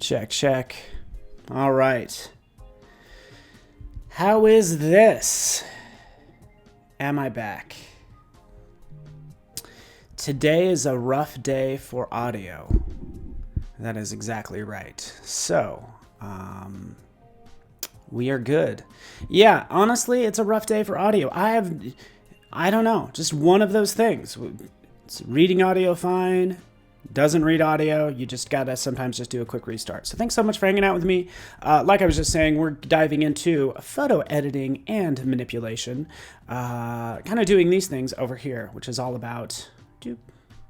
Check, check. All right. How is this? Am I back? Today is a rough day for audio. That is exactly right. So, we are good. Yeah, honestly, it's a rough day for audio. I don't know, just one of those things. It's reading audio fine, doesn't read audio. You just gotta sometimes just do a quick restart. So thanks so much for hanging out with me. Like I was just saying, we're diving into photo editing and manipulation. Kind of doing these things over here, which is all about, let's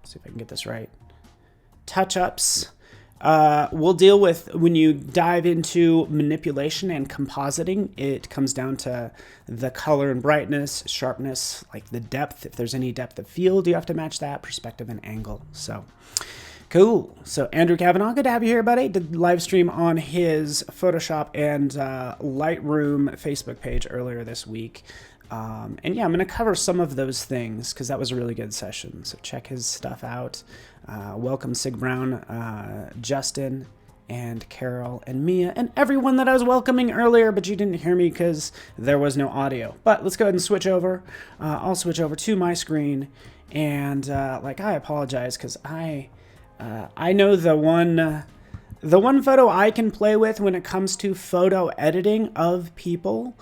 see if I can get this right, touch-ups. We'll deal with, when you dive into manipulation and compositing, it comes down to the color and brightness, sharpness, like the depth. If there's any depth of field, you have to match that, perspective and angle. So cool. So Andrew Kavanaugh, good to have you here, buddy. Did live stream on his Photoshop and Lightroom Facebook page earlier this week. And yeah, I'm going to cover some of those things because that was a really good session. So check his stuff out. Welcome Sig Brown, Justin, and Carol, and Mia, and everyone that I was welcoming earlier, but you didn't hear me because there was no audio. But let's go ahead and switch over. I'll switch over to my screen. And I apologize because I know the one photo I can play with when it comes to photo editing of people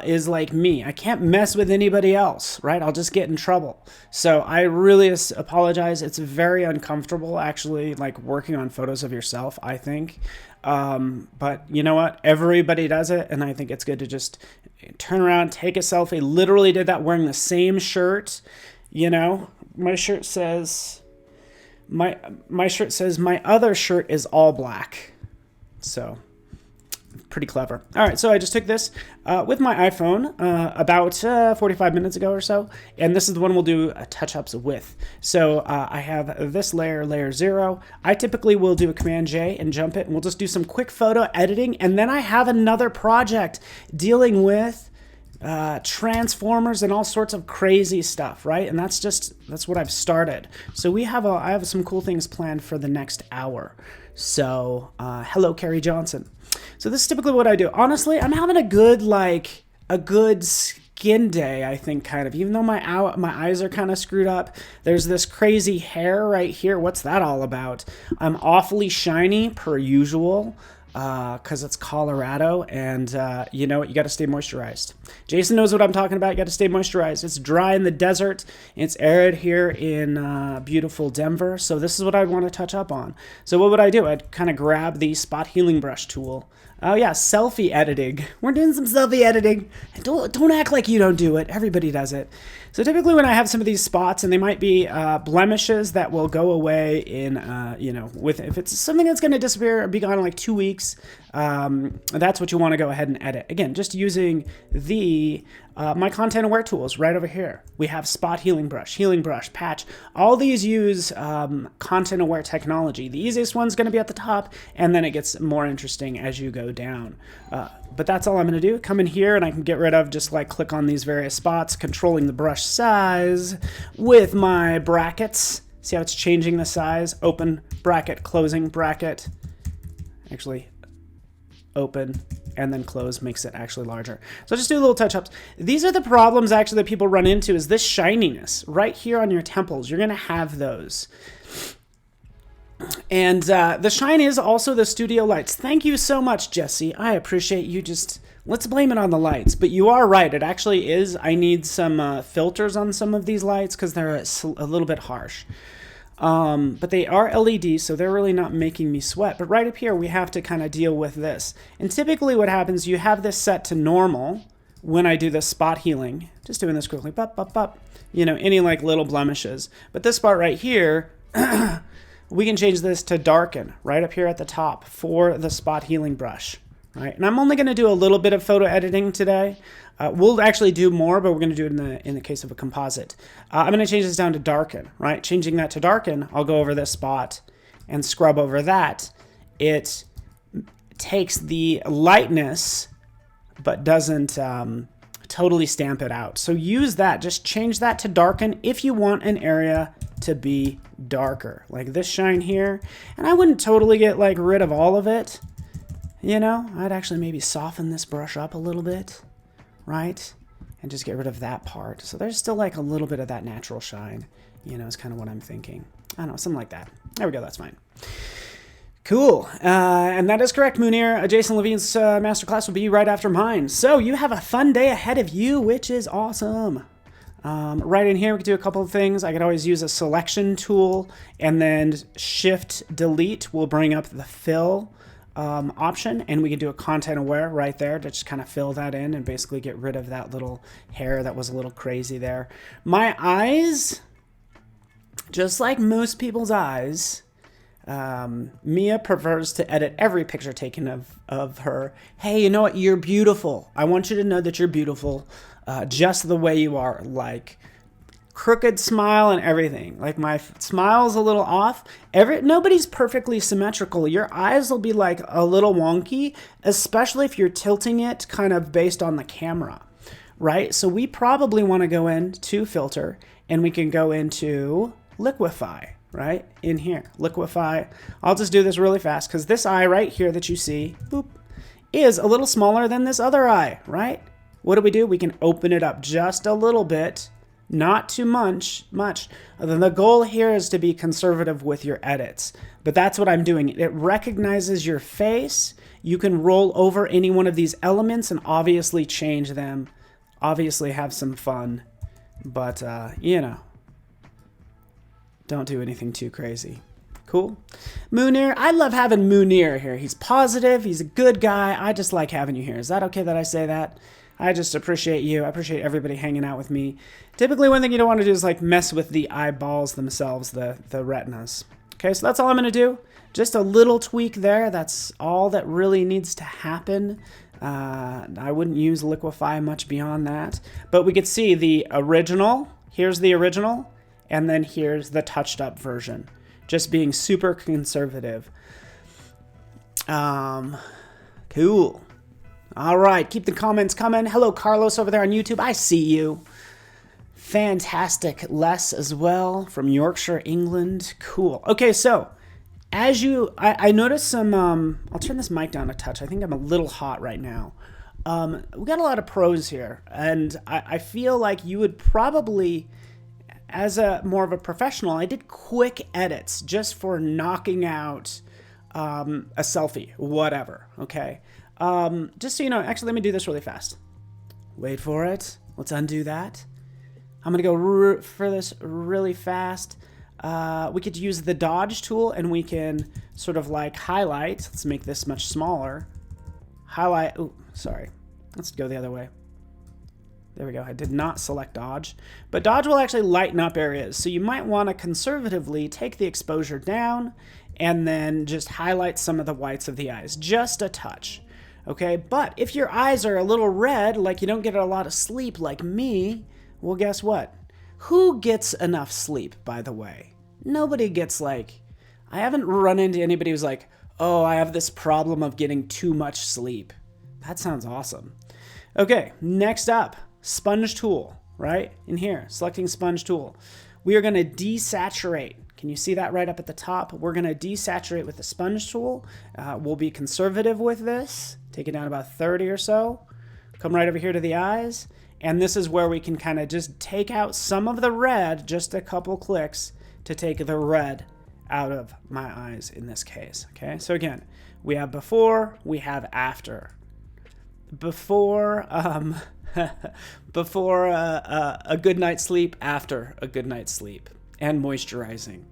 is like me. I can't mess with anybody else, right? I'll just get in trouble. So I really apologize. It's very uncomfortable, actually, like working on photos of yourself, I think. But you know what? Everybody does it, and I think it's good to just turn around, take a selfie. Literally did that wearing the same shirt. You know, my shirt says, my other shirt is all black. So pretty clever. All right, so I just took this with my iPhone about 45 minutes ago or so, and this is the one we'll do touch-ups with. So I have this layer 0. I typically will do a Command-J and jump it, and we'll just do some quick photo editing, and then I have another project dealing with transformers and all sorts of crazy stuff, right? And that's what I've started. So I have some cool things planned for the next hour. So hello, Carrie Johnson. So this is typically what I do. Honestly, I'm having a good skin day, I think, kind of. Even though my eyes are kind of screwed up, there's this crazy hair right here. What's that all about? I'm awfully shiny per usual. Because it's Colorado, and you know what? You got to stay moisturized. Jason knows what I'm talking about. You got to stay moisturized. It's dry in the desert. It's arid here in beautiful Denver. So this is what I want to touch up on. So what would I do? I'd kind of grab the spot healing brush tool. Oh yeah, selfie editing. We're doing some selfie editing. Don't act like you don't do it. Everybody does it. So typically when I have some of these spots, and they might be blemishes that will go away in, if it's something that's going to disappear or be gone in like 2 weeks, that's what you want to go ahead and edit. Again, just using my content aware tools right over here. We have spot healing brush, patch. All these use content aware technology. The easiest one's going to be at the top, and then it gets more interesting as you go down. But that's all I'm going to do. Come in here, and I can get rid of, just like click on these various spots, controlling the brush size with my brackets. See how it's changing the size? Open bracket, closing bracket. Actually, open and then close makes it actually larger. So just do little touch-ups. These are the problems actually that people run into, is this shininess right here on your temples. You're going to have those. And the shine is also the studio lights. Thank you so much, Jesse. I appreciate you. Let's blame it on the lights. But you are right. It actually is. I need some filters on some of these lights because they're a little bit harsh. But they are LED, so they're really not making me sweat. But right up here, we have to kind of deal with this. And typically what happens, you have this set to normal when I do the spot healing. Just doing this quickly. Any like little blemishes. But this spot right here, we can change this to darken right up here at the top for the spot healing brush. Right? And I'm only going to do a little bit of photo editing today. We'll actually do more, but we're going to do it in the case of a composite. I'm going to change this down to darken, right? Changing that to darken, I'll go over this spot and scrub over that. It takes the lightness, but doesn't totally stamp it out. So use that. Just change that to darken if you want an area to be darker, like this shine here. And I wouldn't totally get like rid of all of it. You know, I'd actually maybe soften this brush up a little bit, right? And just get rid of that part. So there's still like a little bit of that natural shine, you know, is kind of what I'm thinking. I don't know, something like that. There we go, that's fine. Cool. And that is correct, Munir. Jason Levine's masterclass will be right after mine. So you have a fun day ahead of you, which is awesome. Right in here, we could do a couple of things. I could always use a selection tool, and then Shift Delete will bring up the fill option, and we can do a content aware right there to just kind of fill that in and basically get rid of that little hair that was a little crazy there. My eyes, just like most people's eyes, Mia prefers to edit every picture taken of her. Hey, you know what? You're beautiful. I want you to know that you're beautiful just the way you are. Like crooked smile and everything. Like my smile's a little off. Nobody's perfectly symmetrical. Your eyes will be like a little wonky, especially if you're tilting it kind of based on the camera, right? So we probably want to go into filter, and we can go into liquify. Right in here, liquify. I'll just do this really fast because this eye right here that you see, boop, is a little smaller than this other eye, right? What do? We can open it up just a little bit, not too much. The goal here is to be conservative with your edits, but that's what I'm doing. It recognizes your face. You can roll over any one of these elements and obviously change them, obviously have some fun, but you know, don't do anything too crazy. Cool. Munir, I love having Munir here. He's positive. He's a good guy. I just like having you here. Is that okay that I say that? I just appreciate you. I appreciate everybody hanging out with me. Typically, one thing you don't want to do is like mess with the eyeballs themselves, the retinas. Okay, so that's all I'm going to do. Just a little tweak there. That's all that really needs to happen. I wouldn't use liquify much beyond that. But we could see the original. Here's the original. And then here's the touched up version, just being super conservative. Cool. All right, keep the comments coming. Hello, Carlos over there on YouTube. I see you. Fantastic. Les as well from Yorkshire, England. Cool. Okay, so as I noticed some, I'll turn this mic down a touch. I think I'm a little hot right now. We got a lot of pros here, and I feel like you would probably, as more of a professional, I did quick edits just for knocking out a selfie, whatever, okay? Just so you know, actually, let me do this really fast. Wait for it. Let's undo that. I'm going to go for this really fast. We could use the dodge tool, and we can sort of like highlight. Let's make this much smaller. Highlight. Oh, sorry. Let's go the other way. There we go. I did not select dodge, but dodge will actually lighten up areas. So you might want to conservatively take the exposure down and then just highlight some of the whites of the eyes, just a touch. Okay, but if your eyes are a little red, like you don't get a lot of sleep like me, well, guess what? Who gets enough sleep, by the way? Nobody gets like, I haven't run into anybody who's like, oh, I have this problem of getting too much sleep. That sounds awesome. Okay, next up. Sponge tool, right? In here, selecting sponge tool. We are going to desaturate. Can you see that right up at the top? We're going to desaturate with the sponge tool. We'll be conservative with this. Take it down about 30 or so. Come right over here to the eyes. And this is where we can kind of just take out some of the red, just a couple clicks to take the red out of my eyes in this case. Okay, so again, we have before, we have after. Before, before a good night's sleep, after a good night's sleep, and moisturizing.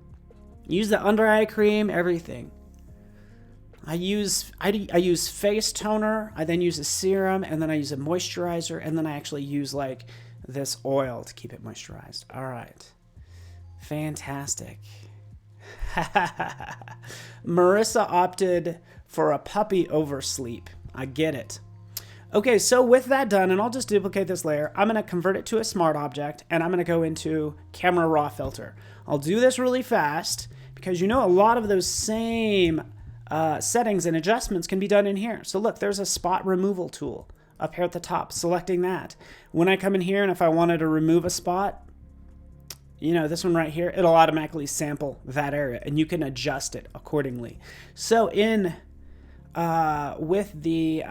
Use the under eye cream, everything. I use face toner, I then use a serum, and then I use a moisturizer, and then I actually use like this oil to keep it moisturized. All right. Fantastic. Marissa opted for a puppy over sleep. I get it. Okay, so with that done, and I'll just duplicate this layer, I'm going to convert it to a smart object, and I'm going to go into camera raw filter. I'll do this really fast because you know a lot of those same settings and adjustments can be done in here. So look, there's a spot removal tool up here at the top, selecting that. When I come in here and if I wanted to remove a spot, you know, this one right here, it'll automatically sample that area and you can adjust it accordingly. So in with the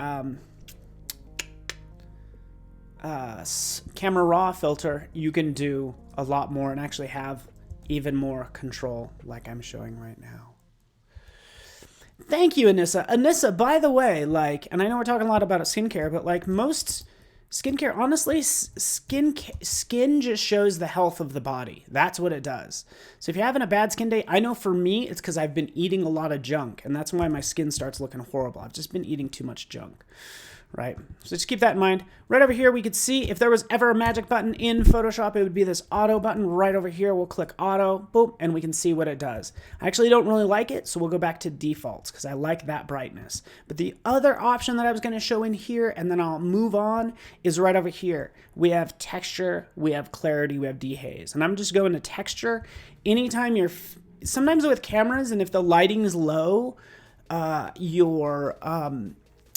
camera raw filter, you can do a lot more and actually have even more control like I'm showing right now. Thank you, Anissa. Anissa, by the way, like, and I know we're talking a lot about skincare, but like most skincare, honestly, skin just shows the health of the body. That's what it does. So if you're having a bad skin day, I know for me, it's because I've been eating a lot of junk, and that's why my skin starts looking horrible. I've just been eating too much junk. Right? So just keep that in mind. Right over here, we could see if there was ever a magic button in Photoshop, it would be this auto button right over here. We'll click auto, boom, and we can see what it does. I actually don't really like it, so we'll go back to defaults because I like that brightness. But the other option that I was going to show in here, and then I'll move on, is right over here. We have texture, we have clarity, we have dehaze. And I'm just going to texture. Anytime sometimes with cameras, and if the lighting is low,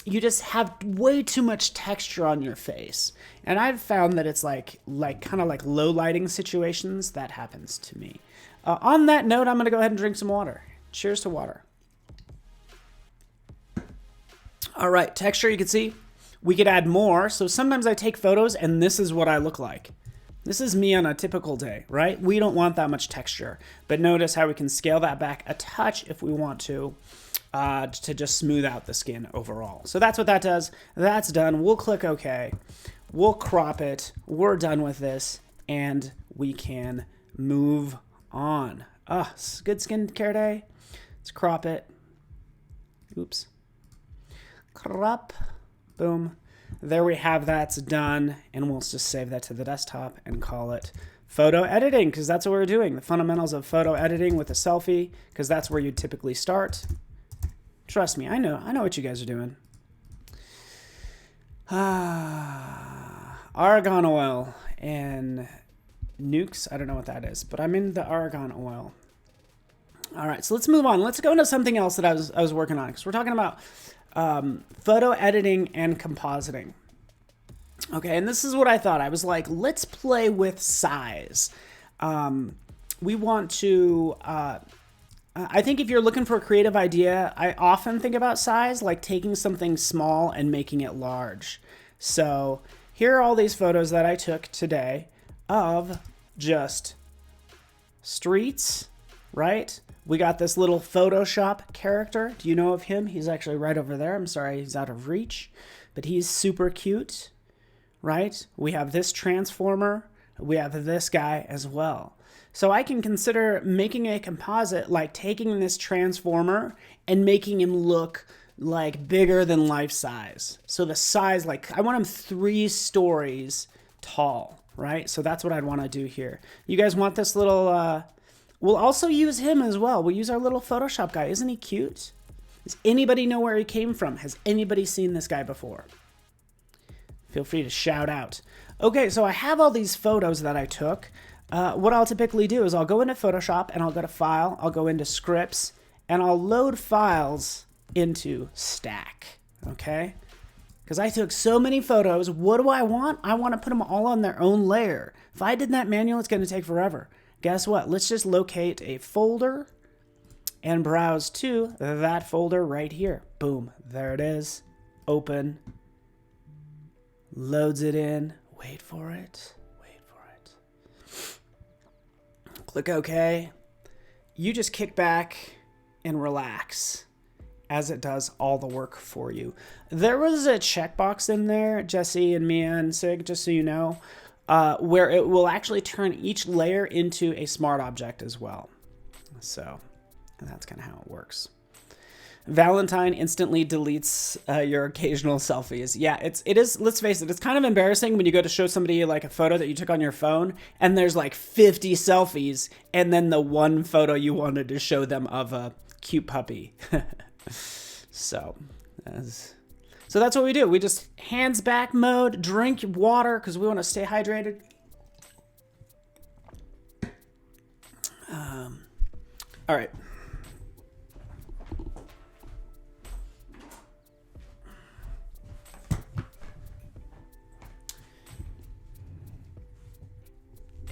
you just have way too much texture on your face. And I've found that it's like kind of like low lighting situations, that happens to me. On that note, I'm going to go ahead and drink some water. Cheers to water. All right, texture, you can see we could add more. So sometimes I take photos and this is what I look like. This is me on a typical day, right? We don't want that much texture, but notice how we can scale that back a touch if we want to just smooth out the skin overall. So that's what that does. That's done. We'll click OK. We'll crop it. We're done with this, and we can move on. It's a good skincare day. Let's crop it. Oops. Crop. Boom. There we have that's done, and we'll just save that to the desktop and call it photo editing, because that's what we're doing. The fundamentals of photo editing with a selfie, because that's where you typically start. Trust me, I know what you guys are doing. Argan oil and nukes. I don't know what that is, but I'm in the argan oil. All right, so let's move on. Let's go into something else that I was working on, because we're talking about photo editing and compositing. Okay, and this is what I thought. I was like, let's play with size. We want to... I think if you're looking for a creative idea, I often think about size, like taking something small and making it large. So here are all these photos that I took today of just streets, right? We got this little Photoshop character. Do you know of him? He's actually right over there. I'm sorry, he's out of reach, but he's super cute, right? We have this transformer. We have this guy as well. So I can consider making a composite, like taking this transformer and making him look like bigger than life size. So the size, like I want him 3 stories tall, right? So that's what I'd want to do here. You guys want this little, we'll also use him as well. We'll use our little Photoshop guy. Isn't he cute? Does anybody know where he came from? Has anybody seen this guy before? Feel free to shout out. Okay, so I have all these photos that I took. What I'll typically do is I'll go into Photoshop and I'll go to File, I'll go into Scripts, and I'll load files into Stack, okay? Because I took so many photos, what do I want? I want to put them all on their own layer. If I did that manual, it's going to take forever. Guess what? Let's just locate a folder and browse to that folder right here. Boom, there it is. Open. Loads it in. Wait for it. Click OK. You just kick back and relax as it does all the work for you. There was a checkbox in there, Jesse and Mia and Sig, just so you know, where it will actually turn each layer into a smart object as well. So that's kind of how it works. Valentine instantly deletes your occasional selfies. Yeah, it is, let's face it, it's kind of embarrassing when you go to show somebody like a photo that you took on your phone and there's like 50 selfies and then the one photo you wanted to show them of a cute puppy. So that's what we do. We just hands back mode, drink water because we want to stay hydrated. All right.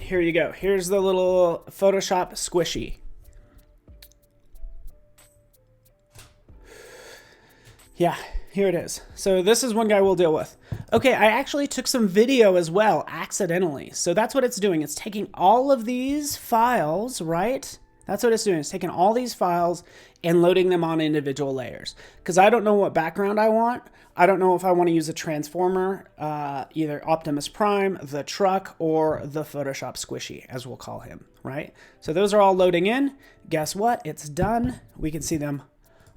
here you go. Here's the little Photoshop squishy. Yeah, here it is. So this is one guy we'll deal with. Okay, I actually took some video as well, accidentally. So that's what it's doing. It's taking all of these files, right? That's what it's doing. It's taking all these files and loading them on individual layers. Because I don't know what background I want. I don't know if I want to use a transformer, either Optimus Prime, the truck, or the Photoshop squishy, as we'll call him, right? So those are all loading in. Guess what? It's done. We can see them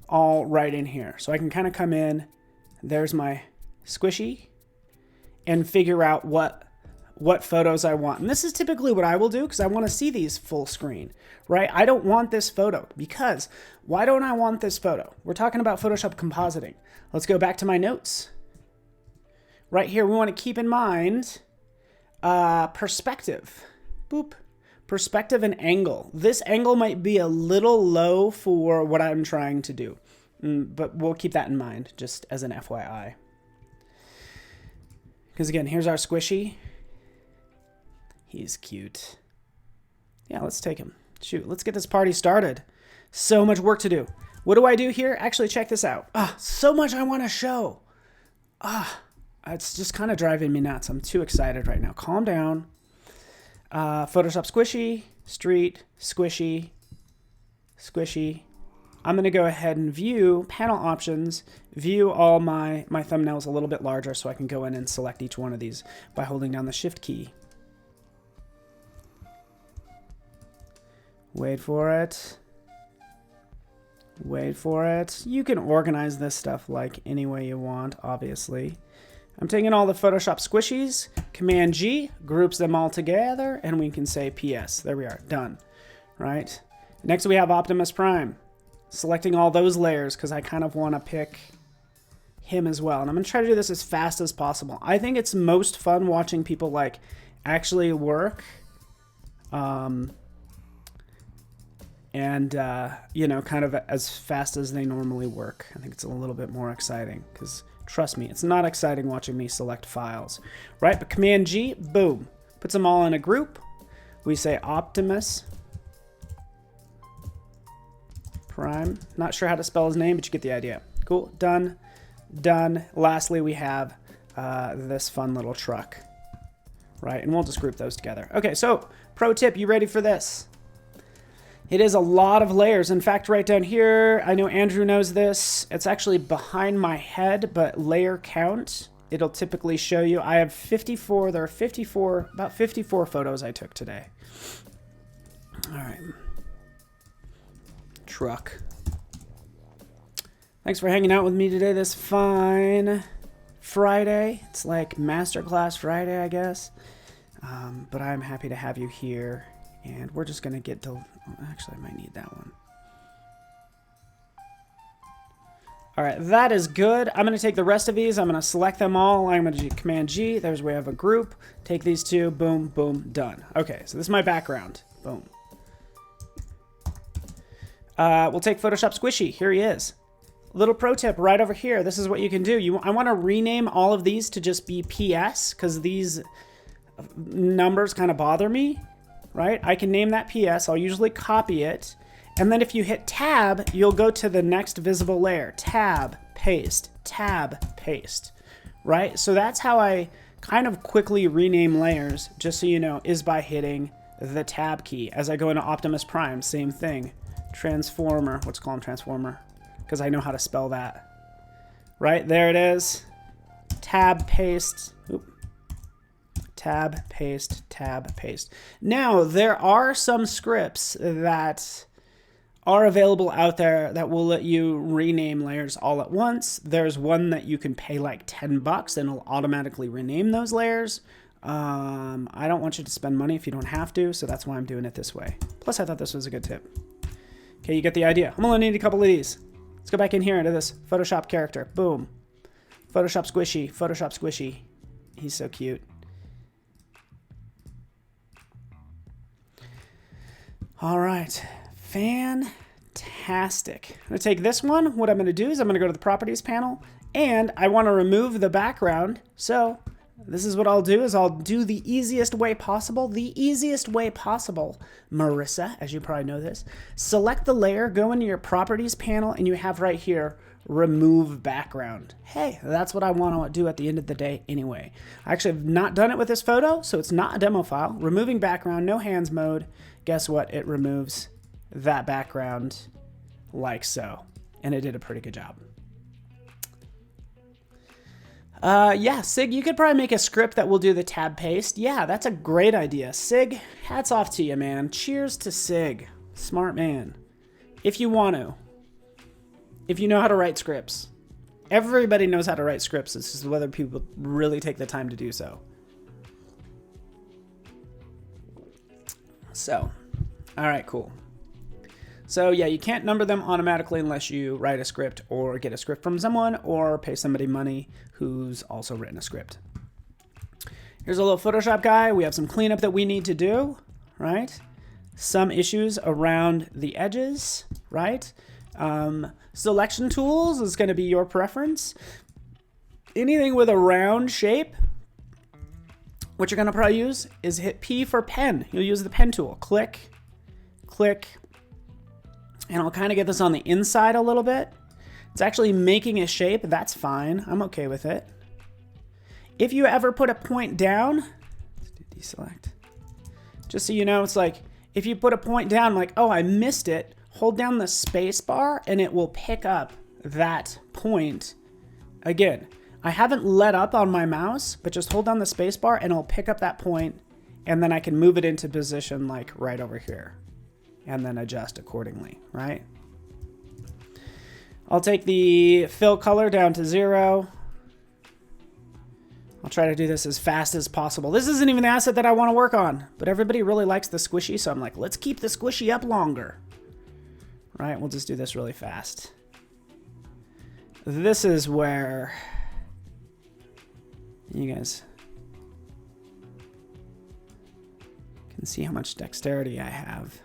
all right in here. So I can kind of come in, there's my squishy, and figure out what photos I want. And this is typically what I will do because I want to see these full screen, right? I don't want this photo because why don't I want this photo? We're talking about Photoshop compositing. Let's go back to my notes. Right here, we want to keep in mind perspective. Boop. Perspective and angle. This angle might be a little low for what I'm trying to do, but we'll keep that in mind just as an FYI. Because again, here's our squishy. He's cute. Yeah, let's take him. Shoot, let's get this party started. So much work to do. What do I do here? Actually, check this out. So much I want to show. It's just kind of driving me nuts. I'm too excited right now. Calm down. Photoshop squishy, street, squishy, squishy. I'm going to go ahead and view panel options, view all my thumbnails a little bit larger so I can go in and select each one of these by holding down the shift key. Wait for it. Wait for it. You can organize this stuff like any way you want, obviously. I'm taking all the Photoshop squishies, Command G, groups them all together, and we can say PS. There we are, done, right? Next we have Optimus Prime. Selecting all those layers because I kind of want to pick him as well. And I'm going to try to do this as fast as possible. I think it's most fun watching people like actually work. You know, kind of as fast as they normally work. I think it's a little bit more exciting because trust me, it's not exciting watching me select files, right? But Command G, boom, puts them all in a group. We say Optimus Prime. Not sure how to spell his name, but you get the idea. Cool, done, done. Lastly, we have this fun little truck, right? And we'll just group those together. Okay, so pro tip, you ready for this? It is a lot of layers. In fact, right down here, I know Andrew knows this. It's actually behind my head, but layer count, it'll typically show you. I have 54, there are about 54 photos I took today. All right. Truck. Thanks for hanging out with me today this fine Friday. It's like Masterclass Friday, I guess. But I'm happy to have you here. And we're just going to get to... Actually, I might need that one. All right, that is good. I'm going to take the rest of these. I'm going to select them all. I'm going to do Command G. There's where we have a group. Take these two. Boom, boom, done. Okay, so this is my background. Boom. We'll take Photoshop Squishy. Here he is. Little pro tip right over here. This is what you can do. I want to rename all of these to just be PS because these numbers kind of bother me. Right? I can name that PS. I'll usually copy it. And then if you hit tab, you'll go to the next visible layer. Tab, paste, right? So that's how I kind of quickly rename layers, just so you know, is by hitting the tab key. As I go into Optimus Prime, same thing. Transformer, let's call him Transformer, because I know how to spell that. Right? There it is. Tab, paste. Oop. Tab, paste, tab, paste. Now, there are some scripts that are available out there that will let you rename layers all at once. There's one that you can pay like $10 and it'll automatically rename those layers. I don't want you to spend money if you don't have to, so that's why I'm doing it this way. Plus, I thought this was a good tip. Okay, you get the idea. I'm gonna need a couple of these. Let's go back in here into this Photoshop character. Boom. Photoshop Squishy, Photoshop Squishy. He's so cute. All right, fantastic. I'm gonna take this one. What I'm gonna do is I'm gonna go to the properties panel and I wanna remove the background. So this is what I'll do is I'll do the easiest way possible. The easiest way possible, Marissa, as you probably know this. Select the layer, go into your properties panel, and you have right here, remove background. Hey, that's what I want to do at the end of the day anyway. I actually have not done it with this photo, so it's not a demo file. Removing background, no hands mode. Guess what? It removes that background like so. And it did a pretty good job. Yeah, Sig, you could probably make a script that will do the tab paste. Yeah, that's a great idea. Sig, hats off to you, man. Cheers to Sig. Smart man. If you want to. If you know how to write scripts. Everybody knows how to write scripts. It's just whether people really take the time to do so. So, all right, cool. So yeah, you can't number them automatically unless you write a script or get a script from someone or pay somebody money who's also written a script. Here's a little Photoshop guy. We have some cleanup that we need to do, right? Some issues around the edges, right? Selection tools is going to be your preference. Anything with a round shape, what you're going to probably use is hit P for pen. You'll use the pen tool. Click, click. And I'll kind of get this on the inside a little bit. It's actually making a shape. That's fine. I'm okay with it. If you ever put a point down, let's do deselect. Just so you know, it's like if you put a point down, like, oh, I missed it, hold down the space bar and it will pick up that point. Again, I haven't let up on my mouse, but just hold down the space bar and it'll pick up that point, and then I can move it into position like right over here. And then adjust accordingly, right? I'll take the fill color down to 0. I'll try to do this as fast as possible. This isn't even the asset that I want to work on, but everybody really likes the squishy, so I'm like, let's keep the squishy up longer. Right, we'll just do this really fast. This is where you guys can see how much dexterity I have.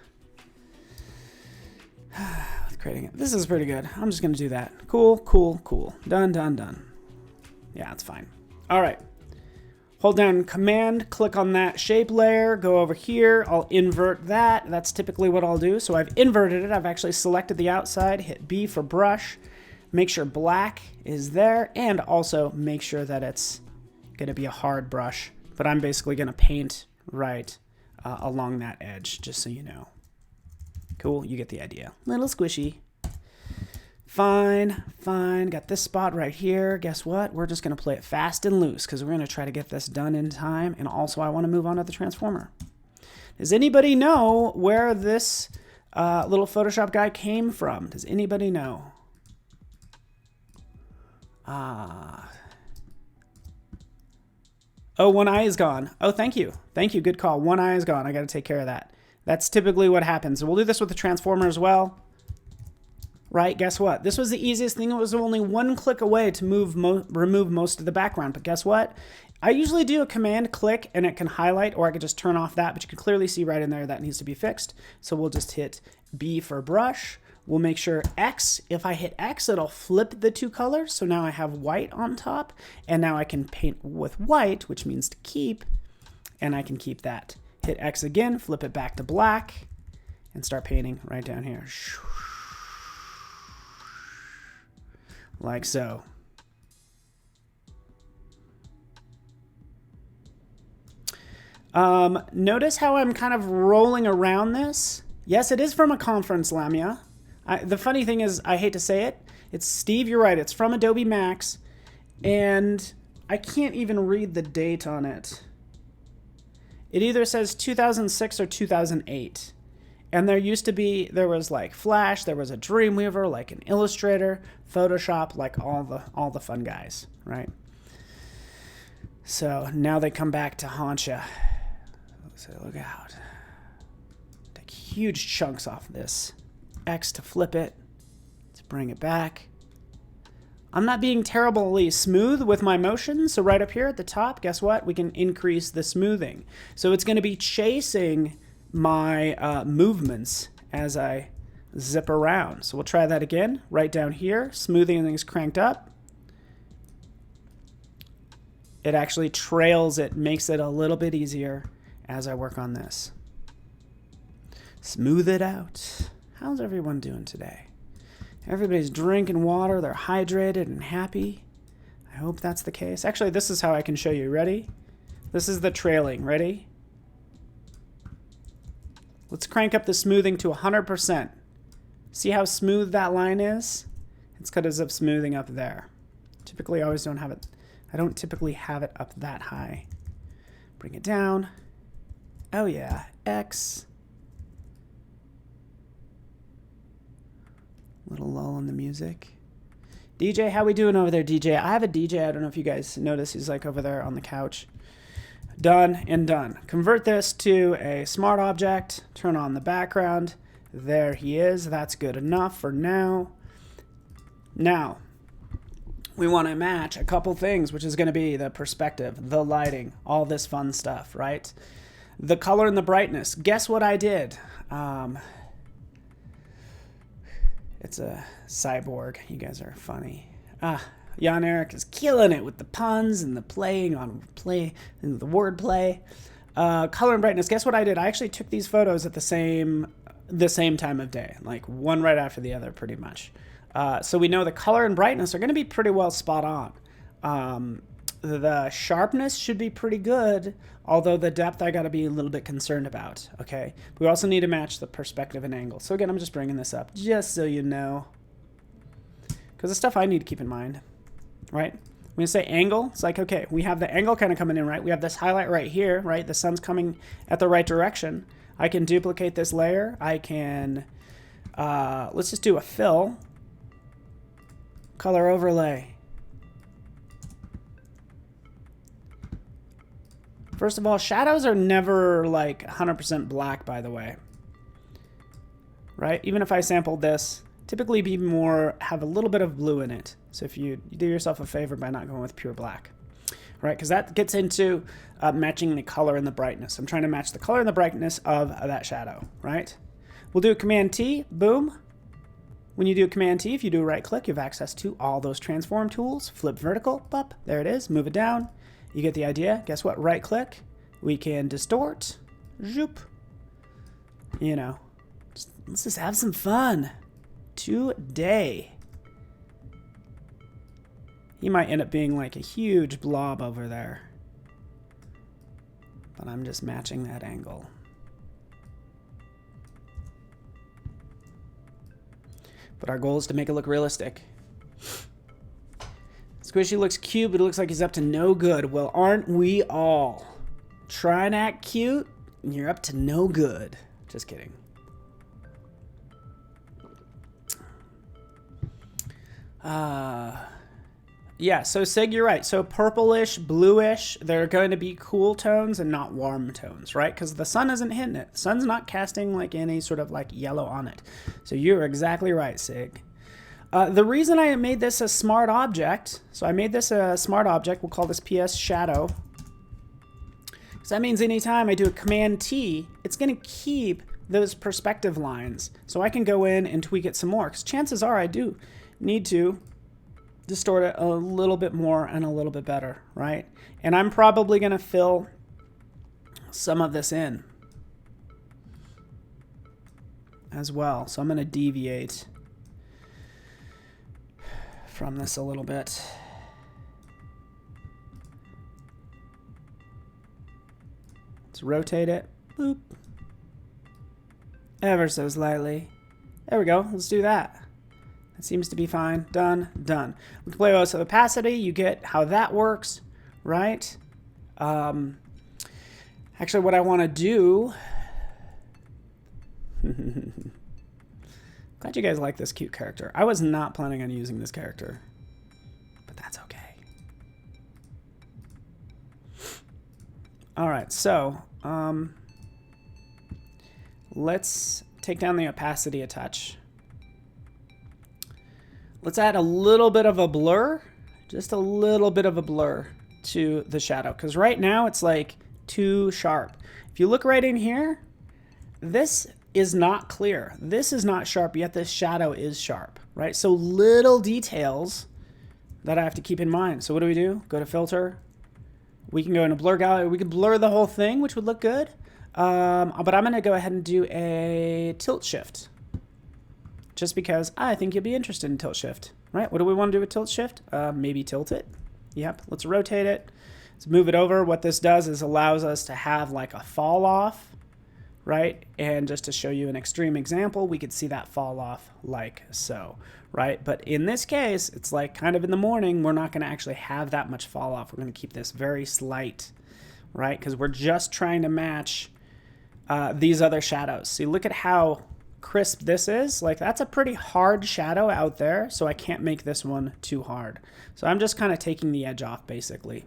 With creating it. This is pretty good. I'm just going to do that. Cool, cool, cool. Done, done, done. Yeah, it's fine. All right. Hold down Command, click on that shape layer, go over here. I'll invert that. That's typically what I'll do. So I've inverted it. I've actually selected the outside, hit B for brush, make sure black is there, and also make sure that it's going to be a hard brush. But I'm basically going to paint right along that edge, just so you know. Cool, you get the idea. Little squishy. Fine, fine. Got this spot right here. Guess what? We're just going to play it fast and loose because we're going to try to get this done in time. And also, I want to move on to the transformer. Does anybody know where this little Photoshop guy came from? Does anybody know? Oh, one eye is gone. Oh, thank you. Thank you. Good call. One eye is gone. I got to take care of that. That's typically what happens. We'll do this with the transformer as well. Right, guess what? This was the easiest thing. It was only one click away to remove most of the background. But guess what? I usually do a command click and it can highlight, or I could just turn off that, but you can clearly see right in there that needs to be fixed. So we'll just hit B for brush. We'll make sure X, if I hit X, it'll flip the two colors. So now I have white on top, and now I can paint with white, which means to keep, and I can keep that. Hit X again, flip it back to black, and start painting right down here. Like so. Notice how I'm kind of rolling around this. Yes, it is from a conference, Lamia. The funny thing is, I hate to say it, it's Steve, you're right, it's from Adobe Max, and I can't even read the date on it. It either says 2006 or 2008. And there was like Flash, there was a Dreamweaver, like an Illustrator, Photoshop, like all the fun guys, right? So now they come back to haunt ya. So look out. Take huge chunks off of this. X to flip it. Let's bring it back. I'm not being terribly smooth with my motion, so right up here at the top, guess what? We can increase the smoothing. So it's going to be chasing my movements as I zip around. So we'll try that again. Right down here, smoothing is cranked up. it actually trails it, makes it a little bit easier as I work on this. Smooth it out. How's everyone doing today? Everybody's drinking water, they're hydrated and happy. I hope that's the case. Actually, this is how I can show you. Ready? This is the trailing. Ready? Let's crank up the smoothing to 100%. See how smooth that line is? It's because of smoothing up there. Typically, I always don't have it. I don't typically have it up that high. Bring it down. Oh yeah, X. Little lull in the music. DJ, how we doing over there, DJ? I have a DJ. I don't know if you guys notice. He's like over there on the couch. Done and done. Convert this to a smart object. Turn on the background. There he is. That's good enough for now. Now, we want to match a couple things, which is going to be the perspective, the lighting, all this fun stuff, right? The color and the brightness. Guess what I did? It's a cyborg. You guys are funny. Jan Eric is killing it with the puns and the playing on play and the word play. Color and brightness. Guess what I did? I actually took these photos at the same time of day, like one right after the other, pretty much. So we know the color and brightness are going to be pretty well spot on. The sharpness should be pretty good, although the depth I got to be a little bit concerned about, okay? We also need to match the perspective and angle. So again, I'm just bringing this up just so you know, because the stuff I need to keep in mind, right? When you say angle, it's like, okay, we have the angle kind of coming in, right? We have this highlight right here, right? The sun's coming at the right direction. I can duplicate this layer. I can, let's just do a fill, color overlay. First of all, shadows are never like 100% black, by the way, right? Even if I sampled this, typically be more, have a little bit of blue in it. So if you do yourself a favor by not going with pure black, right? Because that gets into matching the color and the brightness. I'm trying to match the color and the brightness of that shadow, right? We'll do a Command T, boom. When you do a Command T, if you do a right click, you have access to all those transform tools. Flip vertical, pop, there it is, move it down. You get the idea. Guess what? Right click. We can distort. Zoop. You know, let's just have some fun today. He might end up being like a huge blob over there, but I'm just matching that angle. But our goal is to make it look realistic. Squishy looks cute, but it looks like he's up to no good. Well, aren't we all? Try and act cute, and you're up to no good. Just kidding. Yeah, so Sig, you're right. So purplish, bluish, they're going to be cool tones and not warm tones, right? Because the sun isn't hitting it. The sun's not casting like any sort of like yellow on it. So you're exactly right, Sig. The reason I made this a smart object, so I made this a smart object, we'll call this PS shadow. So that means anytime I do a Command T, it's going to keep those perspective lines. So I can go in and tweak it some more, because chances are I do need to distort it a little bit more and a little bit better, right? And I'm probably going to fill some of this in as well. So I'm going to deviate from this a little bit. Let's rotate it. Boop. Ever so slightly. There we go. Let's do that. That seems to be fine. Done. Done. We can play with opacity. You get how that works, right? Actually, what I want to do... Glad you guys like this cute character. I was not planning on using this character, but that's okay. All right, so let's take down the opacity a touch. Let's add a little bit of a blur, just a little bit of a blur to the shadow, because right now it's like too sharp. If you look right in here, this is not clear. This is not sharp, yet this shadow is sharp, right? So little details that I have to keep in mind. So what do? Go to Filter, We can go into blur gallery. We can blur the whole thing, which would look good. But I'm going to go ahead and do a tilt shift. Just because I think you'll be interested in tilt shift, right? What do we want to do with tilt shift? Maybe tilt it. Yep, let's rotate it. Let's move it over. What this does is allows us to have like a fall off, right? And just to show you an extreme example, we could see that fall off like so, right? But in this case, it's like kind of in the morning, we're not going to actually have that much fall off. We're going to keep this very slight, right? Because we're just trying to match these other shadows. See, look at how crisp this is. Like that's a pretty hard shadow out there, so I can't make this one too hard. So I'm just kind of taking the edge off basically.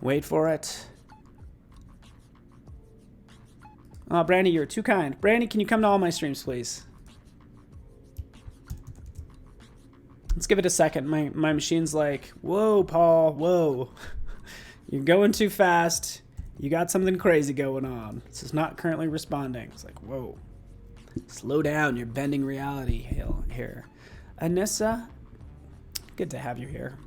Wait for it. Oh, Brandy, you're too kind. Brandy, can you come to all my streams, please? Let's give it a second. My machine's like, whoa, Paul, whoa. You're going too fast. You got something crazy going on. This is not currently responding. It's like, whoa. Slow down. You're bending reality here. Anissa, good to have you here.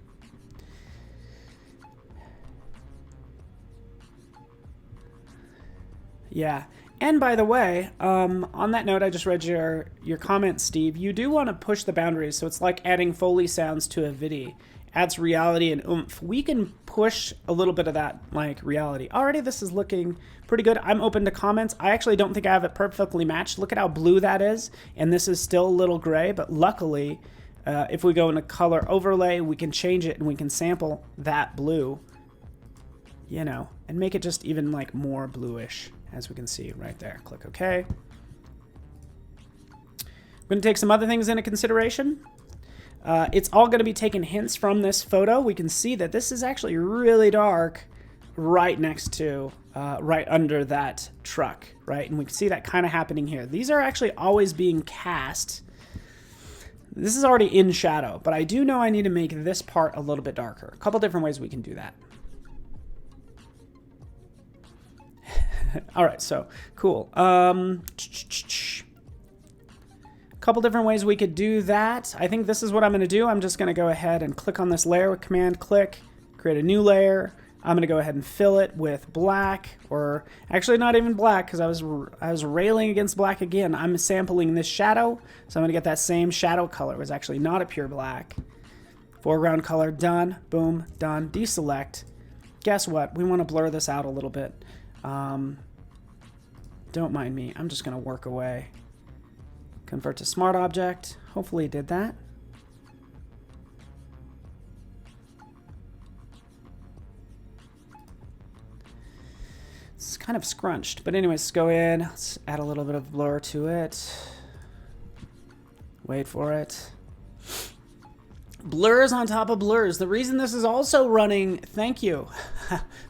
Yeah. And by the way, on that note, I just read your comment, Steve. You do want to push the boundaries. So it's like adding Foley sounds to a video. Adds reality and oomph. We can push a little bit of that like reality. Already this is looking pretty good. I'm open to comments. I actually don't think I have it perfectly matched. Look at how blue that is. And this is still a little gray, but luckily if we go into color overlay, we can change it and we can sample that blue, you know, and make it just even like more bluish, as we can see right there. Click OK. We're going to take some other things into consideration. It's all going to be taking hints from this photo. We can see that this is actually really dark right next to, right under that truck, right? And we can see that kind of happening here. These are actually always being cast. This is already in shadow, but I do know I need to make this part a little bit darker. A couple different ways we can do that. All right, so cool. Couple different ways we could do that. I think this is what I'm going to do. I'm just going to go ahead and click on this layer with Command click, create a new layer. I'm going to go ahead and fill it with black, or actually not even black, because I was railing against black again. I'm sampling this shadow, so I'm going to get that same shadow color. It was actually not a pure black. Foreground color, done, boom, done. Deselect. Guess what? We want to blur this out a little bit. Don't mind me. I'm just going to work away. Convert to smart object. Hopefully it did that. It's kind of scrunched, but anyways, let's go in. Let's add a little bit of blur to it. Wait for it. Blurs on top of blurs. The reason this is also running, thank you.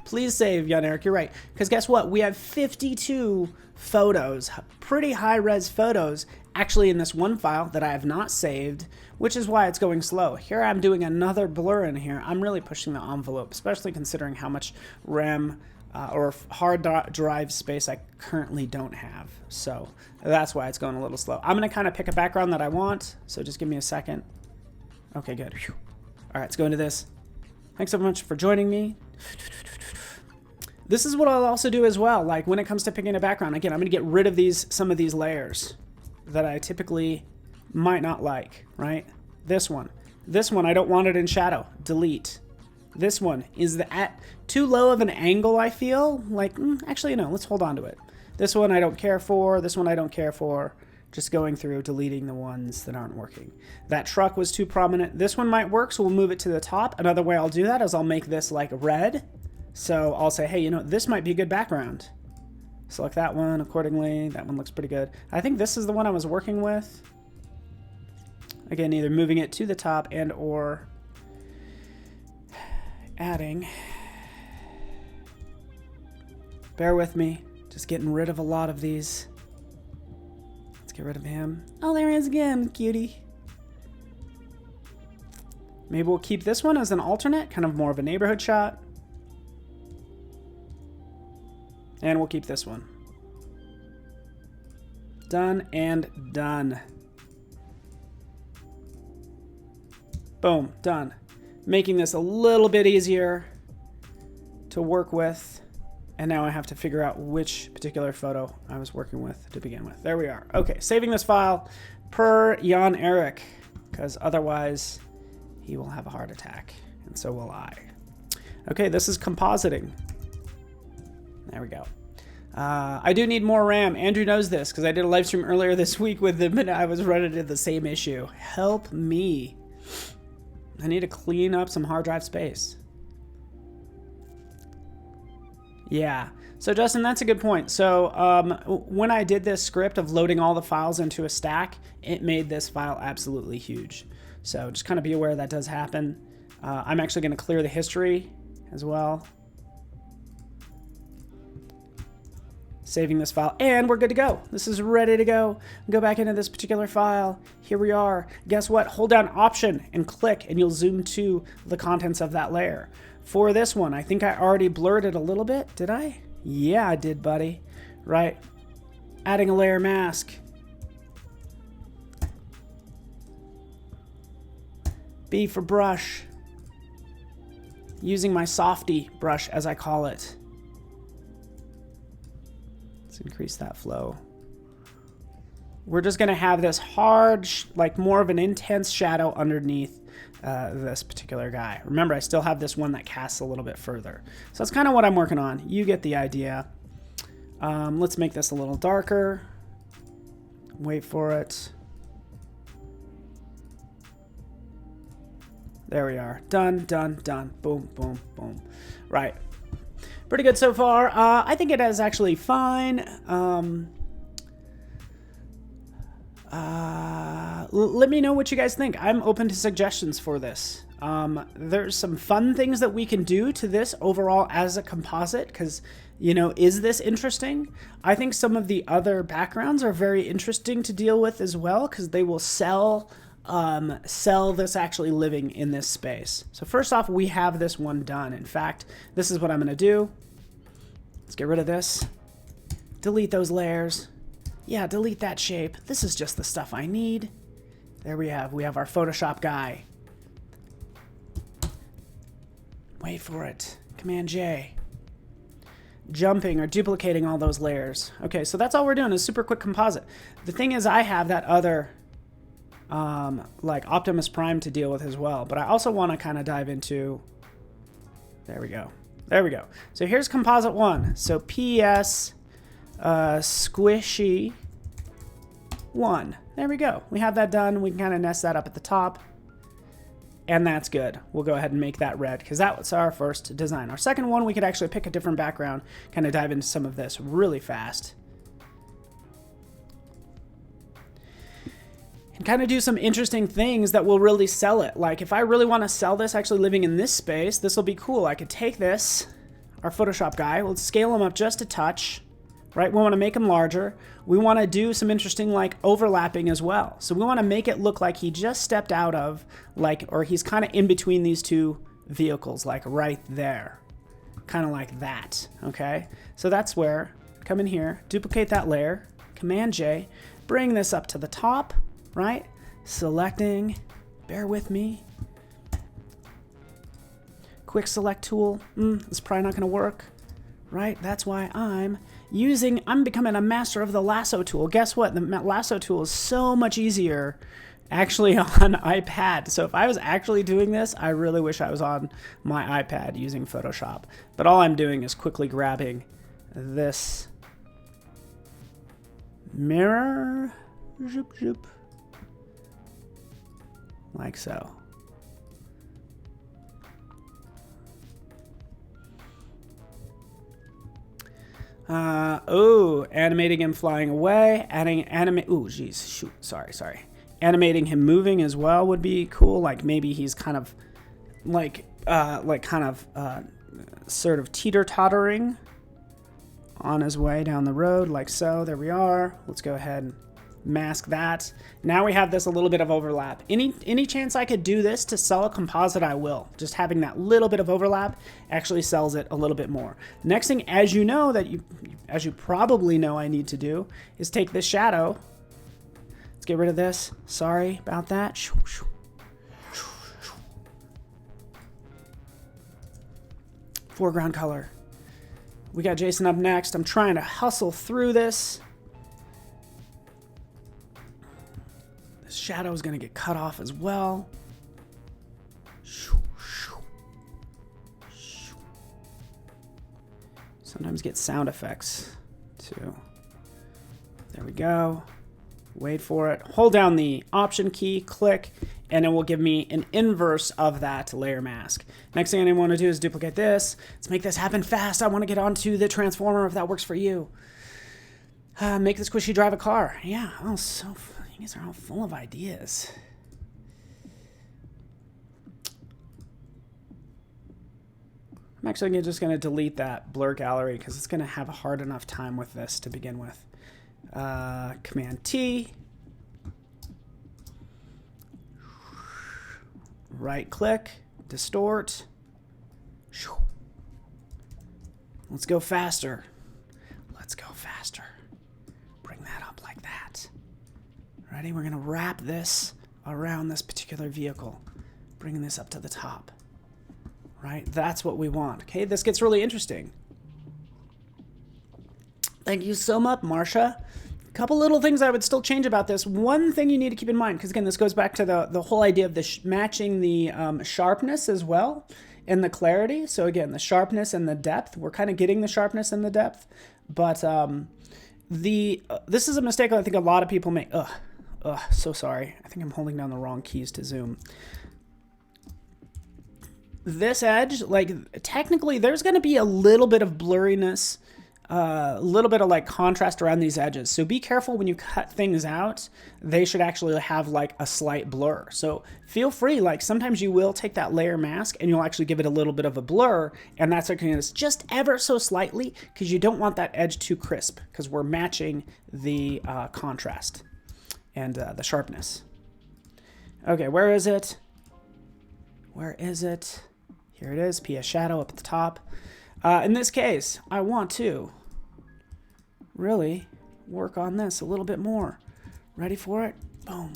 Please save, Jan Eric, you're right. Because guess what? We have 52 photos, pretty high-res photos, actually in this one file that I have not saved, which is why it's going slow. Here I'm doing another blur in here. I'm really pushing the envelope, especially considering how much RAM or hard drive space I currently don't have. So that's why it's going a little slow. I'm going to kind of pick a background that I want, so just give me a second. Okay, good. Whew. All right, let's go into this. Thanks so much for joining me. This is what I'll also do as well. Like when it comes to picking a background, again, I'm going to get rid of some of these layers that I typically might not like, right? This one I don't want it in shadow. Delete. This one is at too low of an angle, I feel. Like, actually, no, let's hold on to it. This one I don't care for. This one I don't care for. Just going through, deleting the ones that aren't working. That truck was too prominent. This one might work, so we'll move it to the top. Another way I'll do that is I'll make this like red. So I'll say, hey, you know, this might be a good background. Select that one accordingly. That one looks pretty good. I think this is the one I was working with. Again, either moving it to the top and or adding. Bear with me. Just getting rid of a lot of these. Let's get rid of him. Oh, there he is again, cutie. Maybe we'll keep this one as an alternate, kind of more of a neighborhood shot. And we'll keep this one. Done and done. Boom, done. making this a little bit easier to work with. And now I have to figure out which particular photo I was working with to begin with. There we are. Okay, saving this file per Jan Erik, because otherwise he will have a heart attack, and so will I. Okay, this is compositing. There we go. I do need more RAM. Andrew knows this because I did a live stream earlier this week with him and I was running into the same issue. Help me. I need to clean up some hard drive space. Yeah. So Justin, that's a good point. So when I did this script of loading all the files into a stack, it made this file absolutely huge. So just kind of be aware that does happen. I'm actually going to clear the history as well. Saving this file, and we're good to go. This is ready to go. Go back into this particular file. Here we are. Guess what? Hold down Option and click, and you'll zoom to the contents of that layer. For this one, I think I already blurred it a little bit. Did I? Yeah, I did, buddy. Right. Adding a layer mask. B for brush. Using my softy brush, as I call it. Increase that flow. We're just going to have this hard, like more of an intense shadow underneath this particular guy. Remember, I still have this one that casts a little bit further. So that's kind of what I'm working on. You get the idea. Let's make this a little darker. Wait for it. There we are. Done, done, done. Boom, boom, boom. Right. Pretty good so far. I think it is actually fine. Let me know what you guys think. I'm open to suggestions for this. There's some fun things that we can do to this overall as a composite because, you know, is this interesting? I think some of the other backgrounds are very interesting to deal with as well because they will sell this actually living in this space. So first off, we have this one done. In fact, this is what I'm going to do. Let's get rid of this. Delete those layers. Yeah, delete that shape. This is just the stuff I need. There we have our Photoshop guy. Wait for it. Command J. Jumping or duplicating all those layers. Okay, so that's all we're doing is super quick composite. The thing is I have that other like Optimus Prime to deal with as well, but I also want to kind of dive into, there we go. There we go. So here's composite one. So PS squishy one. There we go. We have that done. We can kind of nest that up at the top. And that's good. We'll go ahead and make that red because that was our first design. Our second one, we could actually pick a different background, kind of dive into some of this really fast. And kind of do some interesting things that will really sell it. Like if I really want to sell this actually living in this space, this will be cool. I could take this, our Photoshop guy, we'll scale him up just a touch, right? We want to make him larger. We want to do some interesting like overlapping as well. So we want to make it look like he just stepped out of like, or he's kind of in between these two vehicles, like right there, kind of like that. Okay. So that's where, come in here, duplicate that layer, Command J, bring this up to the top. Right? Selecting, bear with me. Quick select tool, it's probably not gonna work, right? That's why I'm becoming a master of the lasso tool. Guess what? The lasso tool is so much easier actually on iPad. So if I was actually doing this, I really wish I was on my iPad using Photoshop. But all I'm doing is quickly grabbing this mirror, zoop, zoop. Like so. Animating him flying away, animating him moving as well would be cool. Like maybe he's kind of sort of teeter-tottering on his way down the road, like so. There we are. Let's go ahead and mask that. Now we have this a little bit of overlap. Any chance I could do this to sell a composite, I will. Just having that little bit of overlap actually sells it a little bit more. Next thing, as you probably know I need to do, is take this shadow. Let's get rid of this. Sorry about that. foreground color. We got Jason up next. I'm trying to hustle through this. The shadow is going to get cut off as well. Sometimes get sound effects too. There we go. Wait for it. Hold down the Option key, click, and it will give me an inverse of that layer mask. Next thing I want to do is duplicate this. Let's make this happen fast. I want to get onto the transformer if that works for you. Make the squishy drive a car. Yeah, oh, so you guys are all full of ideas. I'm actually just going to delete that blur gallery because it's going to have a hard enough time with this to begin with. Command T. Right click, distort. Let's go faster. Let's go faster. Bring that up like that. Ready? We're going to wrap this around this particular vehicle. Bringing this up to the top. Right? That's what we want. Okay, this gets really interesting. Thank you so much, Marsha. A couple little things I would still change about this. One thing you need to keep in mind, because again, this goes back to the whole idea of the matching the sharpness as well and the clarity. So again, the sharpness and the depth. We're kind of getting the sharpness and the depth, but this is a mistake I think a lot of people make. So sorry. I think I'm holding down the wrong keys to zoom. This edge, like technically there's going to be a little bit of blurriness, a little bit of like contrast around these edges. So be careful when you cut things out. They should actually have like a slight blur. So feel free, like sometimes you will take that layer mask and you'll actually give it a little bit of a blur, and that's okay, just ever so slightly, because you don't want that edge too crisp, because we're matching the contrast and the sharpness. Okay, where is it? Where is it? Here it is, PS shadow up at the top. In this case, I want to really work on this a little bit more. Ready for it? Boom.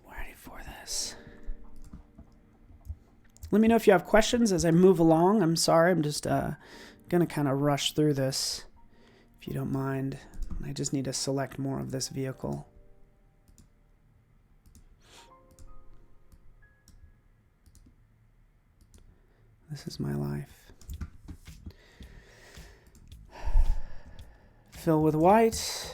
Ready for this. Let me know if you have questions as I move along. I'm sorry, I'm just going to kind of rush through this, if you don't mind. I just need to select more of this vehicle. This is my life. Fill with white.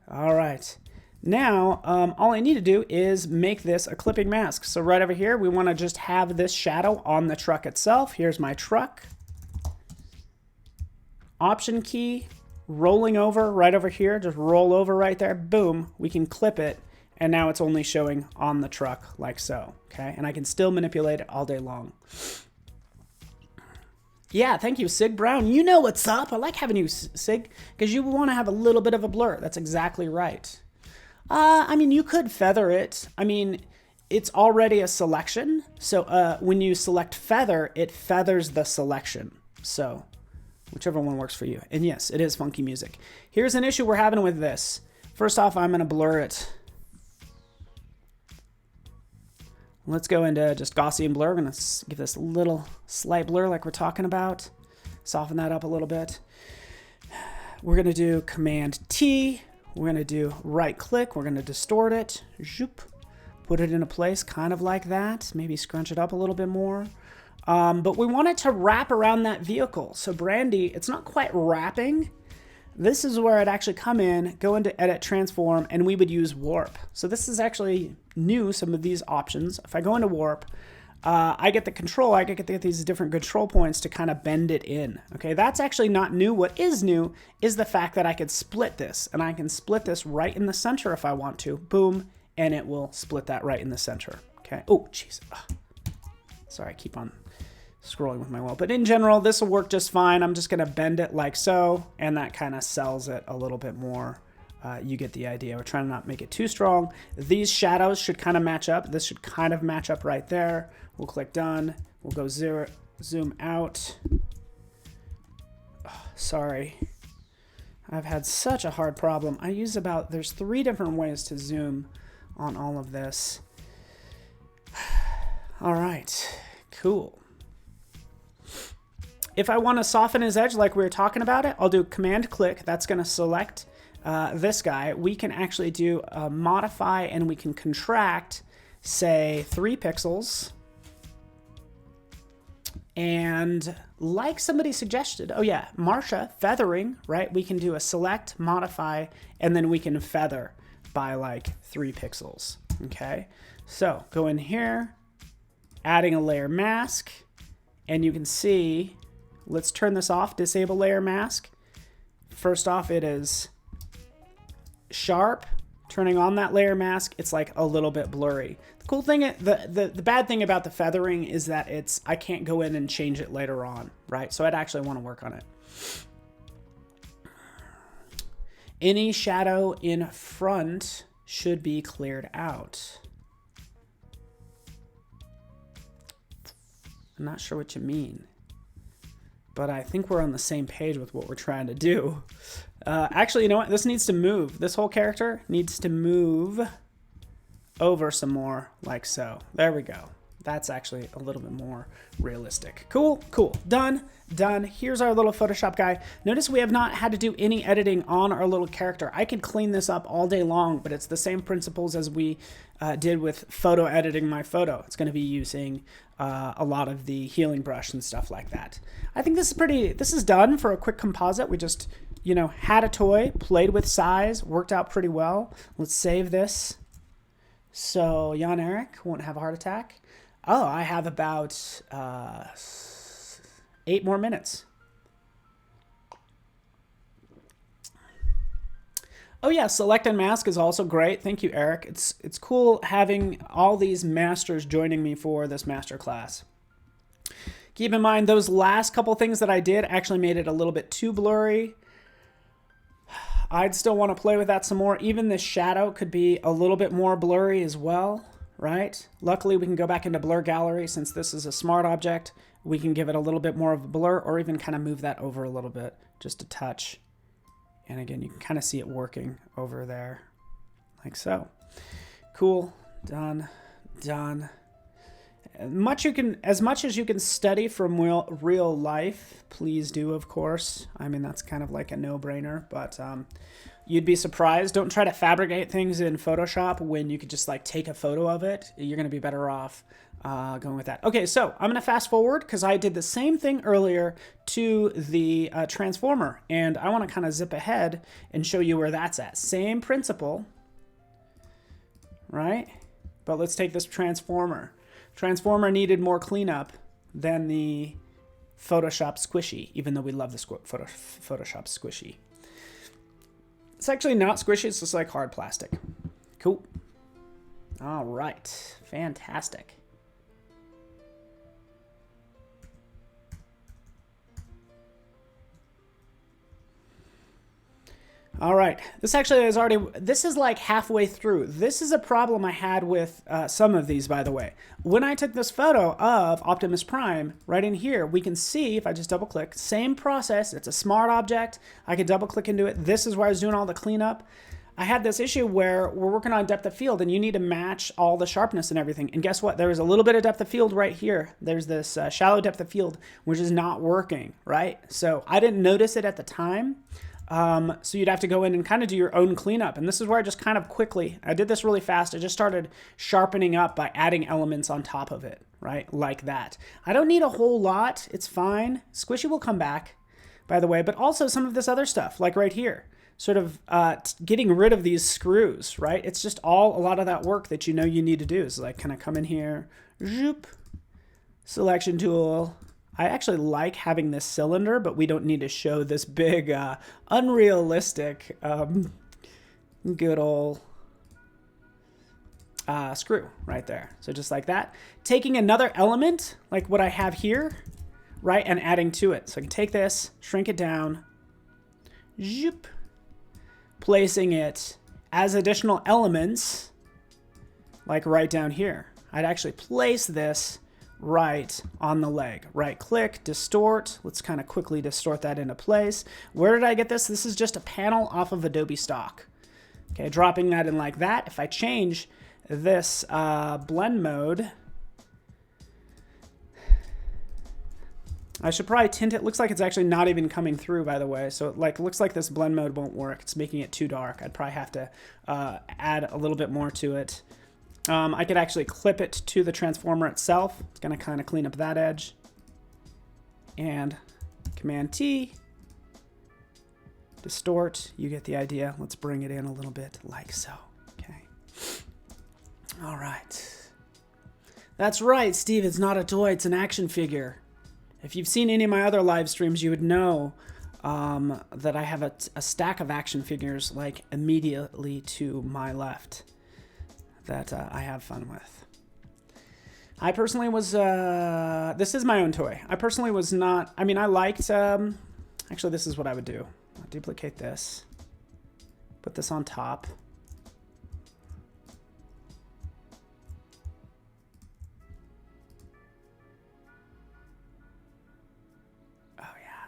All right. Now, all I need to do is make this a clipping mask. So right over here, we want to just have this shadow on the truck itself. Here's my truck. Option key, rolling over right over here. Just roll over right there. Boom. We can clip it. And now it's only showing on the truck like so. Okay. And I can still manipulate it all day long. Yeah, thank you, Sig Brown. You know what's up. I like having you, Sig, because you want to have a little bit of a blur. That's exactly right. I mean, you could feather it. I mean, it's already a selection. So when you select feather, it feathers the selection. So whichever one works for you. And yes, it is funky music. Here's an issue we're having with this. First off, I'm going to blur it. Let's go into just Gaussian blur. We're going to give this a little slight blur like we're talking about. Soften that up a little bit. We're going to do Command T. We're going to do right click. We're going to distort it. Zoop. Put it in a place kind of like that. Maybe scrunch it up a little bit more. But we want it to wrap around that vehicle. So Brandy, it's not quite wrapping. This is where I'd actually come in, go into Edit Transform, and we would use Warp. So this is actually new, some of these options. If I go into Warp, I get the control. I get these different control points to kind of bend it in. Okay, that's actually not new. What is new is the fact that I could split this, and I can split this right in the center if I want to. Boom, and it will split that right in the center. Okay. Oh, jeez. Sorry, I keep on scrolling with my wheel. But in general, this will work just fine. I'm just going to bend it like so, and that kind of sells it a little bit more. You get the idea. We're trying to not make it too strong. These shadows should kind of match up. This should kind of match up right there. We'll click done. We'll go zoom out. Oh, sorry. I've had such a hard problem. I use there's 3 different ways to zoom on all of this. All right, cool. If I want to soften his edge like we were talking about it, I'll do Command click. That's going to select this guy. We can actually do modify, and we can contract, say 3 pixels. And like somebody suggested, oh yeah, Marsha, feathering, right? We can do a select, modify, and then we can feather by like 3 pixels, okay? So go in here, adding a layer mask, and you can see, let's turn this off, disable layer mask. First off, it is sharp. Turning on that layer mask, it's like a little bit blurry. The cool thing, the bad thing about the feathering is that I can't go in and change it later on, right? So I'd actually want to work on it. Any shadow in front should be cleared out. I'm not sure what you mean, but I think we're on the same page with what we're trying to do. Actually, you know what? This needs to move. This whole character needs to move over some more, like so. There we go. That's actually a little bit more realistic. Cool, cool. Done, done. Here's our little Photoshop guy. Notice we have not had to do any editing on our little character. I could clean this up all day long, but it's the same principles as we did with photo editing my photo. It's going to be using a lot of the healing brush and stuff like that. I think this is done for a quick composite. We just, you know, had a toy, played with size, worked out pretty well. Let's save this so Jan Eric won't have a heart attack. Oh, I have about 8 more minutes. Oh yeah, select and mask is also great. Thank you, Eric. It's cool having all these masters joining me for this masterclass. Keep in mind, those last couple things that I did actually made it a little bit too blurry. I'd still want to play with that some more. Even this shadow could be a little bit more blurry as well, right? Luckily, we can go back into Blur Gallery. Since this is a smart object, we can give it a little bit more of a blur, or even kind of move that over a little bit, just a touch. And again, you can kind of see it working over there, like so. Cool, done, done. As much as you can study from real life, please do, of course. I mean, that's kind of like a no-brainer, but you'd be surprised. Don't try to fabricate things in Photoshop when you could just like take a photo of it. You're going to be better off going with that. Okay, so I'm going to fast forward because I did the same thing earlier to the transformer, and I want to kind of zip ahead and show you where that's at. Same principle, right? But let's take this transformer. Transformer needed more cleanup than the Photoshop squishy, even though we love the Photoshop squishy. It's actually not squishy, it's just like hard plastic. Cool. All right, fantastic. All right, this actually is this is like halfway through. This is a problem I had with some of these, by the way. When I took this photo of Optimus Prime, right in here, we can see, if I just double click, same process. It's a smart object. I can double click into it. This is where I was doing all the cleanup. I had this issue where we're working on depth of field and you need to match all the sharpness and everything. And guess what? There is a little bit of depth of field right here. There's this shallow depth of field, which is not working, right? So I didn't notice it at the time. So you'd have to go in and kind of do your own cleanup. And this is where I just kind of quickly, I did this really fast. I just started sharpening up by adding elements on top of it, right? Like that. I don't need a whole lot. It's fine. Squishy will come back, by the way, but also some of this other stuff, like right here, sort of getting rid of these screws, right? It's just a lot of that work that you know you need to do is like kind of come in here, zoop, selection tool. I actually like having this cylinder, but we don't need to show this big, unrealistic, good old screw right there. So just like that. Taking another element, like what I have here, right, and adding to it. So I can take this, shrink it down, zoop, placing it as additional elements, like right down here. I'd actually place this right on the leg. Right click, distort. Let's kind of quickly distort that into place. Where did I get this? This is just a panel off of Adobe stock. Okay, dropping that in like that. If I change this blend mode I should probably tint it. Looks like it's actually not even coming through, by the way. So it looks like this blend mode won't work. It's making it too dark. I'd probably have to add a little bit more to it. I could actually clip it to the transformer itself. It's going to kind of clean up that edge. And Command T. Distort. You get the idea. Let's bring it in a little bit like so. Okay. All right. That's right, Steve. It's not a toy. It's an action figure. If you've seen any of my other live streams, you would know that I have a stack of action figures like immediately to my left that I have fun with. I personally was, this is my own toy. I personally was not, I mean, I liked, actually this is what I would do. I'll duplicate this, put this on top.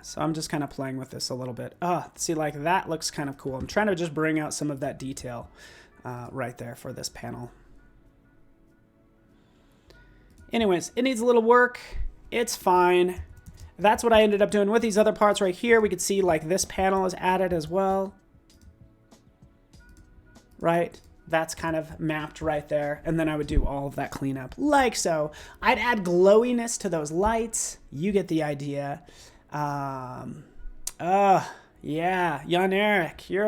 So I'm just kind of playing with this a little bit. See, like that looks kind of cool. I'm trying to just bring out some of that detail right there for this panel. Anyways, it needs a little work. It's fine. That's what I ended up doing with these other parts right here. We could see like this panel is added as well. Right? That's kind of mapped right there. And then I would do all of that cleanup like so. I'd add glowiness to those lights. You get the idea. Yeah, Jan Eric, you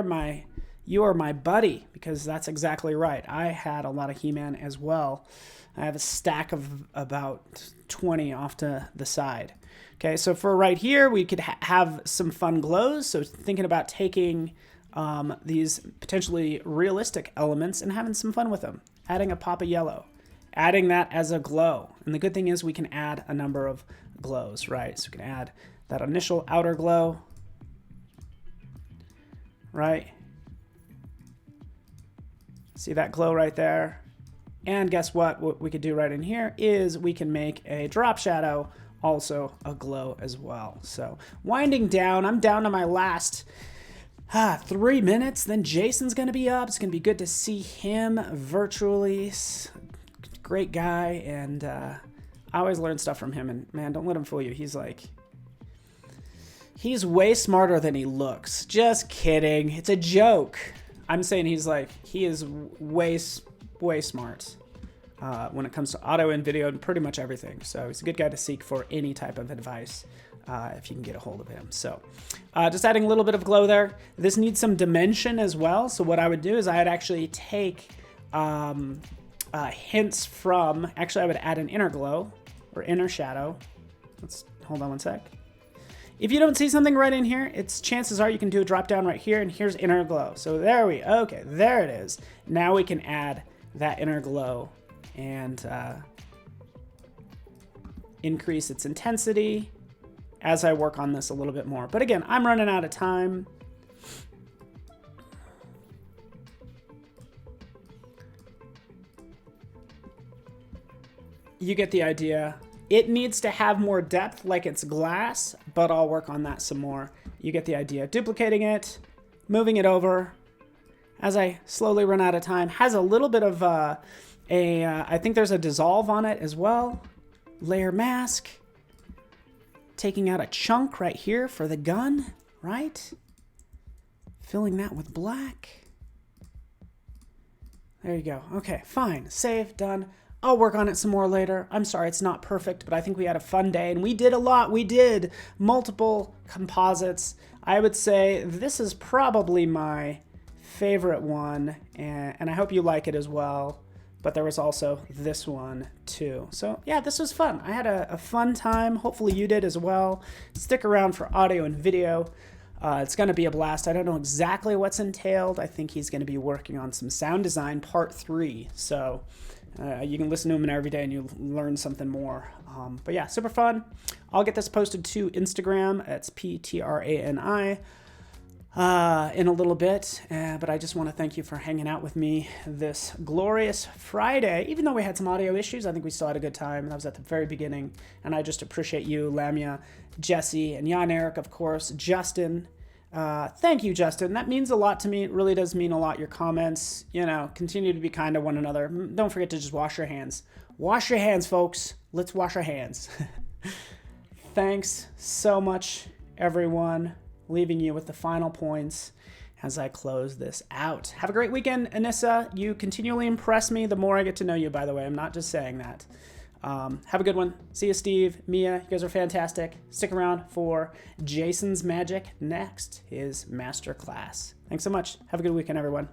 are my buddy, because that's exactly right. I had a lot of He-Man as well. I have a stack of about 20 off to the side. Okay, so for right here, we could have some fun glows. So thinking about taking these potentially realistic elements and having some fun with them. Adding a pop of yellow, adding that as a glow. And the good thing is we can add a number of glows, right? So we can add that initial outer glow, right? See that glow right there? And guess what? What we could do right in here is we can make a drop shadow also a glow as well. So winding down, I'm down to my last 3 minutes. Then Jason's gonna be up. It's gonna be good to see him virtually. Great guy, and I always learn stuff from him. And man, don't let him fool you. He's way smarter than he looks. Just kidding. It's a joke. I'm saying he is way smart when it comes to audio and video and pretty much everything. So he's a good guy to seek for any type of advice if you can get a hold of him. So just adding a little bit of glow there. This needs some dimension as well. So what I would do is I'd actually take hints from, actually I would add an inner glow or inner shadow. Let's hold on one sec. If you don't see something right in here, chances are you can do a drop down right here, and here's inner glow. So there it is. Now we can add that inner glow and increase its intensity as I work on this a little bit more. But again, I'm running out of time. You get the idea. It needs to have more depth like it's glass, but I'll work on that some more. You get the idea. Duplicating it, moving it over as I slowly run out of time. Has a little bit of I think there's a dissolve on it as well. Layer mask. Taking out a chunk right here for the gun, right? Filling that with black. There you go. Okay, fine. Save, done. I'll work on it some more later. I'm sorry it's not perfect, but I think we had a fun day, and we did a lot. We did multiple composites. I would say this is probably my favorite one, and I hope you like it as well. But there was also this one too. So yeah, this was fun. I had a fun time. Hopefully you did as well. Stick around for audio and video. It's going to be a blast. I don't know exactly what's entailed. I think he's going to be working on some sound design part 3. So you can listen to him every day and you'll learn something more. But yeah, super fun. I'll get this posted to Instagram. It's PTRANI in a little bit. But I just want to thank you for hanging out with me this glorious Friday. Even though we had some audio issues, I think we still had a good time. That was at the very beginning. And I just appreciate you, Lamia, Jesse, and Jan Eric, of course, Justin. Thank you, Justin. That means a lot to me. It really does mean a lot. Your comments, continue to be kind to one another. Don't forget to just wash your hands. Wash your hands, folks. Let's wash our hands. thanks so much, everyone. Leaving you with the final points as I close this out. Have a great weekend, Anissa. You continually impress me the more I get to know you, by the way. I'm not just saying that. Have a good one. See you, Steve, Mia. You guys are fantastic. Stick around for Jason's Magic next, his Masterclass. Thanks so much. Have a good weekend, everyone.